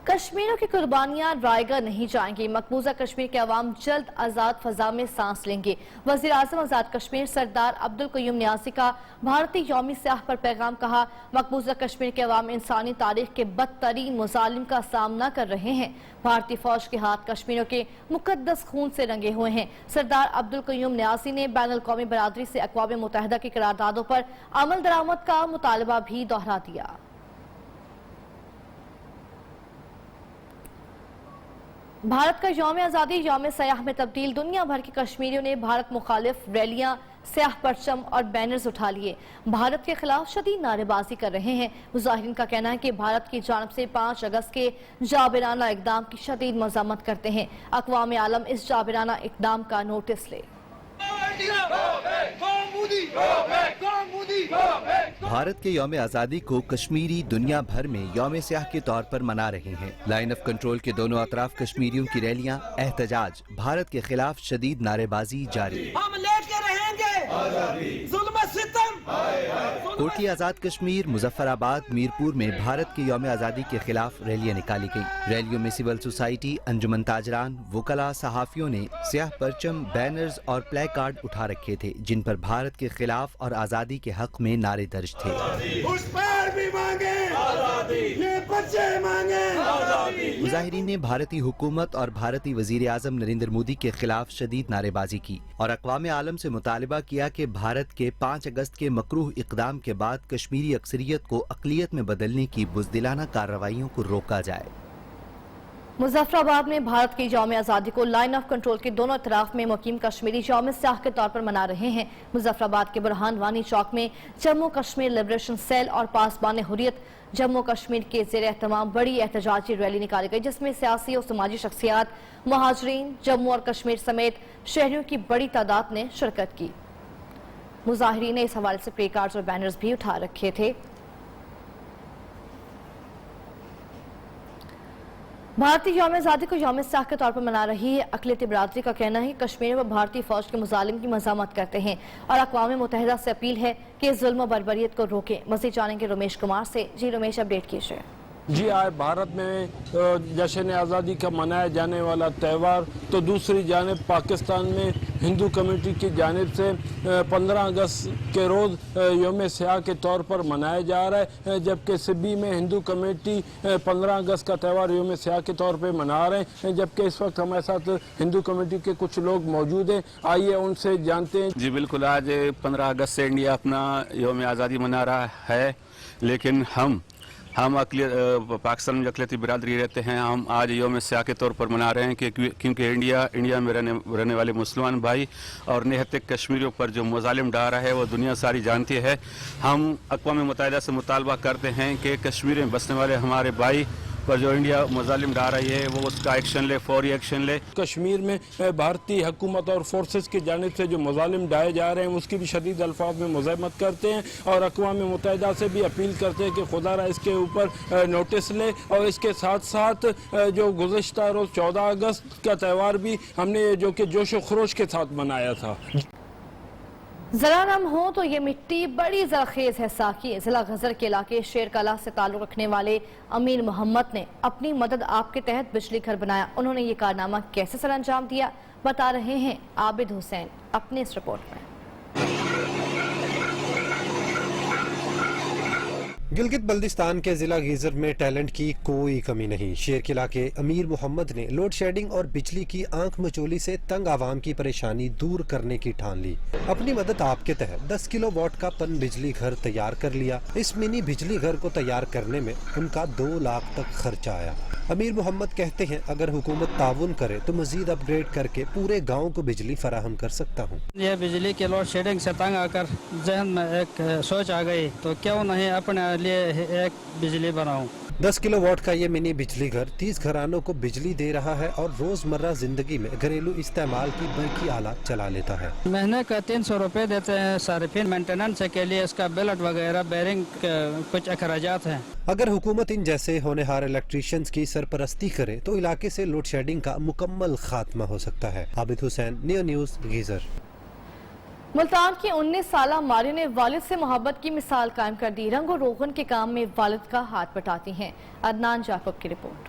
کشمیریوں کی قربانیاں رائے گاہ نہیں جائیں گی، مقبوضہ کشمیر کے عوام جلد آزاد فضا میں سانس لیں گے۔ وزیر اعظم آزاد کشمیر سردار عبدالقیوم نیازی کا بھارتی یوم سیاہ پر پیغام کہا، مقبوضہ کشمیر کے عوام انسانی تاریخ کے بدترین مظالم کا سامنا کر رہے ہیں۔ بھارتی فوج کے ہاتھ کشمیریوں کے مقدس خون سے رنگے ہوئے ہیں۔ سردار عبدالقیوم نیازی نے بین الاقوامی برادری سے اقوام متحدہ کی قراردادوں پر عمل درآمد کا مطالبہ بھی دہرا دیا۔ بھارت کا یوم آزادی یوم سیاہ میں تبدیل، دنیا بھر کے کشمیریوں نے بھارت مخالف ریلیاں، سیاہ پرچم اور بینرز اٹھا لیے، بھارت کے خلاف شدید نعرے بازی کر رہے ہیں۔ مظاہرین کا کہنا ہے کہ بھارت کی جانب سے 5 اگست کے جابرانہ اقدام کی شدید مذمت کرتے ہیں۔ اقوام عالم اس جابرانہ اقدام کا نوٹس لے۔ بھارت کے یوم آزادی کو کشمیری دنیا بھر میں یوم سیاہ کے طور پر منا رہے ہیں۔ لائن آف کنٹرول کے دونوں اطراف کشمیریوں کی ریلیاں، احتجاج، بھارت کے خلاف شدید نعرے بازی جاری۔ ہم لے کے رہیں گے ظلم و ستم۔ کوٹلی آزاد کشمیر، مظفر آباد، میرپور میں بھارت کے یوم آزادی کے خلاف ریلیاں نکالی گئیں۔ ریلیوں میں سول سوسائٹی، انجمن تاجران، وکلاء، صحافیوں نے سیاہ پرچم، بینرز اور پلے کارڈ اٹھا رکھے تھے جن پر بھارت کے خلاف اور آزادی کے حق میں نعرے درج تھے۔ مظاہرین نے بھارتی حکومت اور بھارتی وزیر اعظم نریندر مودی کے خلاف شدید نعرے بازی کی اور اقوام عالم سے مطالبہ کیا کہ بھارت کے 5 اگست کے مکروہ اقدام کے بعد کشمیری اکثریت کو اقلیت میں بدلنے کی بزدلانہ کارروائیوں کو روکا جائے۔ مظفر آباد میں بھارت کی یوم آزادی کو لائن آف کنٹرول کے دونوں اطراف میں مقیم کشمیری یوم سیاہ کے طور پر منا رہے ہیں۔ مظفر آباد کے برہان وانی چوک میں جموں کشمیر لبریشن سیل اور پاسبان حریت جموں کشمیر کے زیر اہتمام بڑی احتجاجی ریلی نکالی گئی، جس میں سیاسی اور سماجی شخصیات، مہاجرین، جموں اور کشمیر سمیت شہریوں کی بڑی تعداد نے شرکت کی۔ مظاہرین نے اس حوالے سے پلے کارڈز اور بینرز بھی اٹھا رکھے تھے۔ بھارتی یوم آزادی کو یوم سیاہ کے طور پر منا رہی ہے۔ اقلیتی برادری کا کہنا ہے کہ کشمیر میں بھارتی فوج کے مظالم کی مذمت کرتے ہیں اور اقوام متحدہ سے اپیل ہے کہ ظلم و بربریت کو روکیں۔ مزید جانیں گے رمیش کمار سے۔ جی رمیش، اپڈیٹ کیجئے۔ جی، آج بھارت میں جشن آزادی کا منایا جانے والا تہوار، تو دوسری جانب پاکستان میں ہندو کمیونٹی کی جانب سے 15 اگست کے روز یوم سیاہ کے طور پر منایا جا رہا ہے، جبکہ سبی میں ہندو کمیونٹی 15 اگست کا تہوار یوم سیاہ کے طور پہ منا رہے ہیں، جبکہ اس وقت ہمارے ساتھ ہندو کمیونٹی کے کچھ لوگ موجود ہیں۔ آئیے ان سے جانتے ہیں۔ جی بالکل، آج 15 اگست سے انڈیا اپنا یوم آزادی منا رہا ہے، لیکن ہم پاکستان میں جو اقلیتی برادری رہتے ہیں، ہم آج یوم سیاہ کے طور پر منا رہے ہیں کیونکہ انڈیا میں رہنے والے مسلمان بھائی اور نہتے کشمیریوں پر جو مظالم ڈھا رہا ہے وہ دنیا ساری جانتی ہے۔ ہم اقوام متحدہ سے مطالبہ کرتے ہیں کہ کشمیر میں بسنے والے ہمارے بھائی پر جو انڈیا مظالم ڈھا رہی ہے وہ اس کا ایکشن لے، فوری ایکشن لے۔ کشمیر میں بھارتی حکومت اور فورسز کی جانب سے جو مظالم ڈھائے جا رہے ہیں اس کی بھی شدید الفاظ میں مذمت کرتے ہیں اور اقوام متحدہ سے بھی اپیل کرتے ہیں کہ خدا را اس کے اوپر نوٹس لے، اور اس کے ساتھ ساتھ جو گزشتہ روز 14 اگست کا تہوار بھی ہم نے جو کہ جوش و خروش کے ساتھ منایا تھا۔ ذرا نم ہو تو یہ مٹی بڑی زرخیز ہے ساکی۔ ضلع غزر کے علاقے شیر کلا سے تعلق رکھنے والے امیر محمد نے اپنی مدد آپ کے تحت بجلی گھر بنایا۔ انہوں نے یہ کارنامہ کیسے سر انجام دیا، بتا رہے ہیں عابد حسین اپنے اس رپورٹ میں۔ گلگت بلتستان کے ضلع غیزر میں ٹیلنٹ کی کوئی کمی نہیں۔ شیر قلعہ کے امیر محمد نے لوڈ شیڈنگ اور بجلی کی آنکھ مچولی سے تنگ عوام کی پریشانی دور کرنے کی ٹھان لی۔ اپنی مدد آپ کے تحت 10 کلو واٹ کا پن بجلی گھر تیار کر لیا۔ اس منی بجلی گھر کو تیار کرنے میں ان کا 2 لاکھ تک خرچہ آیا۔ امیر محمد کہتے ہیں اگر حکومت تعاون کرے تو مزید اپ گریڈ کر کے پورے گاؤں کو بجلی فراہم کر سکتا ہوں۔ یہ بجلی کے لوڈ شیڈنگ سے تنگ آ کر ذہن میں ایک سوچ آ گئی تو کیوں نہیں اپنے لیے ایک بجلی بناؤں۔ 10 کلو واٹ کا یہ منی بجلی گھر 30 گھرانوں کو بجلی دے رہا ہے اور روزمرہ زندگی میں گھریلو استعمال کی برقی آلات چلا لیتا ہے۔ مہینے کا 300 روپے دیتے ہیں صارفین، مینٹیننس کے لیے اس کا بلٹ وغیرہ بیرنگ کچھ اخراجات ہیں۔ اگر حکومت ان جیسے ہونہار الیکٹریشنز کی سرپرستی کرے تو علاقے سے لوڈ شیڈنگ کا مکمل خاتمہ ہو سکتا ہے۔ عابد حسین، نیو نیوز، غیزر۔ ملتان کی 19 سالہ ماری نے والد سے محبت کی مثال قائم کر دی۔ رنگ و روغن کے کام میں والد کا ہاتھ بٹاتی ہیں۔ عدنان جعفر کی رپورٹ۔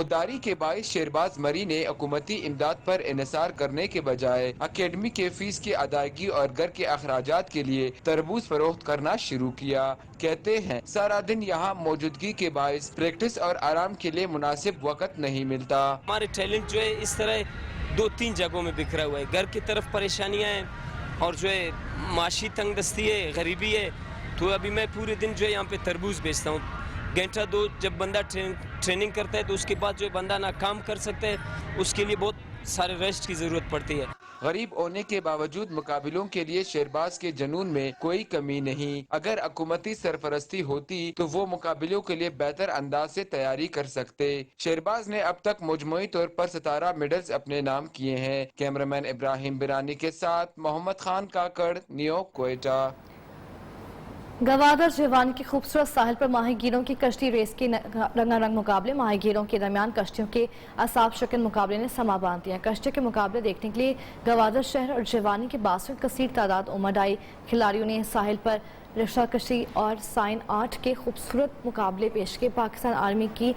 خودداری کے باعث شہرباز مری نے حکومتی امداد پر انحصار کرنے کے بجائے اکیڈمی کے فیس کی ادائیگی اور گھر کے اخراجات کے لیے تربوز فروخت کرنا شروع کیا۔ کہتے ہیں سارا دن یہاں موجودگی کے باعث پریکٹس اور آرام کے لیے مناسب وقت نہیں ملتا۔ ہمارے ٹیلنٹ جو ہے اس طرح 2-3 جگہوں میں بکھرا ہوا ہے، گھر کی طرف پریشانیاں ہیں اور جو ہے معاشی تنگ دستی ہے، غریبی ہے، تو ابھی میں پورے دن جو ہے یہاں پہ تربوز بیچتا ہوں۔ گھنٹہ 2 جب بندہ ٹریننگ کرتا ہے تو اس کے بعد جو ہے بندہ نہ کام کر سکتا ہے، اس کے لیے بہت سارے ریسٹ کی ضرورت پڑتی ہے۔ غریب ہونے کے باوجود مقابلوں کے لیے شہرباز کے جنون میں کوئی کمی نہیں۔ اگر حکومتی سرپرستی ہوتی تو وہ مقابلوں کے لیے بہتر انداز سے تیاری کر سکتے۔ شہرباز نے اب تک مجموعی طور پر 17 میڈلز اپنے نام کیے ہیں۔ کیمرامین ابراہیم برانی کے ساتھ محمد خان کاکڑ، نیو کوئٹہ۔ گوادر جیوانی کے خوبصورت ساحل پر ماہی گیروں کی کشتی ریس کے رنگا رنگ مقابلے، ماہی گیروں کے درمیان کشتیوں کے اصحاب شکن مقابلے نے سما باندھ دیا۔ کشتی کے مقابلے دیکھنے کے لیے گوادر شہر اور جیوانی کے باعث کثیر تعداد امڈ آئی۔ کھلاڑیوں نے ساحل پر رکشہ کشی اور سائن آرٹ کے خوبصورت مقابلے پیش کیے۔ پاکستان آرمی کی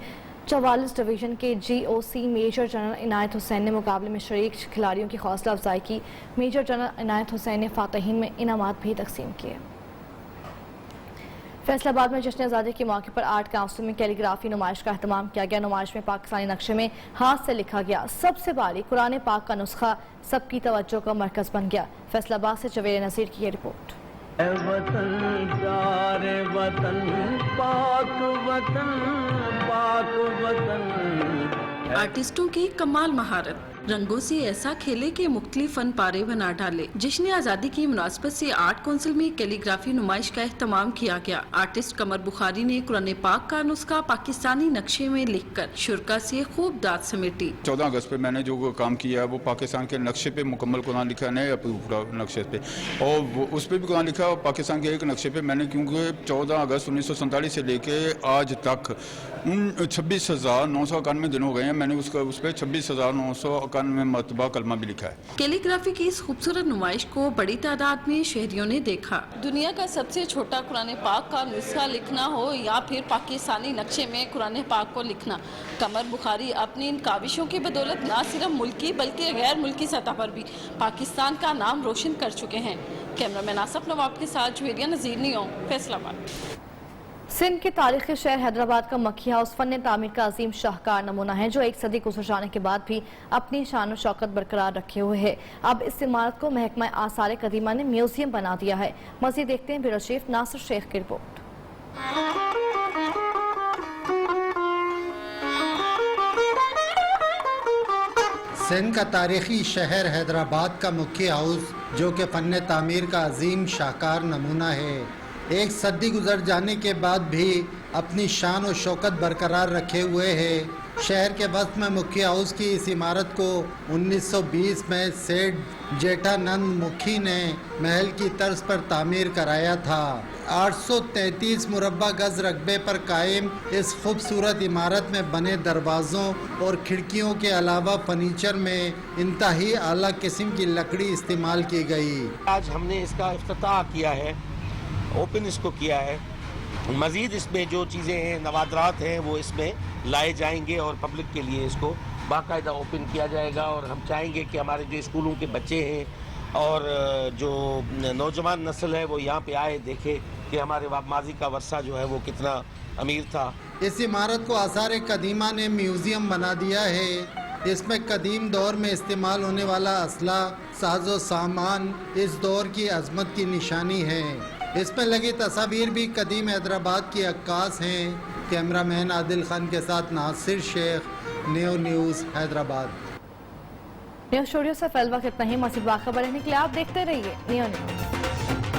44 ڈویژن کے GOC میجر جنرل عنایت حسین نے مقابلے میں شریک کھلاڑیوں کی حوصلہ افزائی کی۔ میجر جنرل عنایت حسین نے فاتحین میں انعامات بھی تقسیم کیے۔ فیصل آباد میں جشن آزادی کے موقع پر آرٹ کاؤنسل میں کیلی گرافی نمائش کا اہتمام کیا گیا۔ نمائش میں پاکستانی نقشے میں ہاتھ سے لکھا گیا سب سے باری قرآن پاک کا نسخہ سب کی توجہ کا مرکز بن گیا۔ فیصل آباد سے جویر نذیر کی یہ رپورٹ۔ اے وطن پیارے وطن پاک وطن پاک وطن۔ آرٹسٹوں کی کمال مہارت، رنگوں سے ایسا کھیلے کہ مختلف فن پارے بنا ڈالے۔ جشن آزادی کی مناسبت سے آرٹ کونسل میں کیلی گرافی نمائش کا اہتمام کیا گیا۔ آرٹسٹ قمر بخاری نے قرآن پاک کا نسخہ پاکستانی نقشے میں لکھ کر شرکا سے خوب داد سمیٹی۔ 14 اگست پہ میں نے جو کام کیا ہے وہ پاکستان کے نقشے پہ مکمل قرآن لکھا ہے، پورا نقشے پہ، اور اس پہ بھی قرآن لکھا ہے پاکستان کے ایک نقشے پہ میں نے، کیونکہ 14 اگست 1947 سے لے کے آج تک 26,991 دن ہو گئے ہیں، میں نے اس پہ 26,991 مرتبہ کلمہ بھی لکھا ہے۔ کیلی گرافی کی اس خوبصورت نمائش کو بڑی تعداد میں شہریوں نے دیکھا۔ دنیا کا سب سے چھوٹا قرآن پاک کا نسخہ لکھنا ہو یا پھر پاکستانی نقشے میں قرآن پاک کو لکھنا، قمر بخاری اپنی ان کاوشوں کی بدولت نہ صرف ملکی بلکہ غیر ملکی سطح پر بھی پاکستان کا نام روشن کر چکے ہیں۔ کیمرامین آصف نواب کے ساتھ جویریہ نذیر، نیو، فیصل آباد۔ سندھ کے تاریخی شہر حیدرآباد کا مکھی ہاؤس فن تعمیر کا عظیم شاہکار نمونہ ہے جو 1 صدی گزر جانے کے بعد بھی اپنی شان و شوکت برقرار رکھے ہوئے ہے۔ اب اس عمارت کو محکمہ آثار قدیمہ نے میوزیم بنا دیا ہے۔ مزید دیکھتے ہیں بیورو چیف ناصر شیخ کی رپورٹ۔ سندھ کا تاریخی شہر حیدرآباد کا مکھی ہاؤس جو کہ فن تعمیر کا عظیم شاہکار نمونہ ہے، 1 صدی گزر جانے کے بعد بھی اپنی شان و شوکت برقرار رکھے ہوئے ہے۔ شہر کے وسط میں مکھی ہاؤس کی اس عمارت کو 1920 میں سیٹھ جیٹھا نند مکھی نے محل کی طرز پر تعمیر کرایا تھا۔ 833 مربع گز رقبے پر قائم اس خوبصورت عمارت میں بنے دروازوں اور کھڑکیوں کے علاوہ فرنیچر میں انتہائی اعلیٰ قسم کی لکڑی استعمال کی گئی۔ آج ہم نے اس کا افتتاح کیا ہے، اوپن اس کو کیا ہے۔ مزید اس میں جو چیزیں ہیں، نوادرات ہیں، وہ اس میں لائے جائیں گے اور پبلک کے لیے اس کو باقاعدہ اوپن کیا جائے گا۔ اور ہم چاہیں گے کہ ہمارے جو اسکولوں کے بچے ہیں اور جو نوجوان نسل ہے وہ یہاں پہ آئے، دیکھے کہ ہمارے ماضی کا ورثہ جو ہے وہ کتنا امیر تھا۔ اس عمارت کو آثار قدیمہ نے میوزیم بنا دیا ہے۔ اس میں قدیم دور میں استعمال ہونے والا اسلحہ، ساز و سامان اس دور کی عظمت کی نشانی ہے۔ اس میں لگی تصاویر بھی قدیم حیدرآباد کی عکاس ہیں۔ کیمرامین عادل خان کے ساتھ ناصر شیخ، new news Hyderabad. News studio سے فی الوقت اتنا ہی۔ مزید باخبر رہنے کے لیے آپ دیکھتے رہیے نیو نیوز۔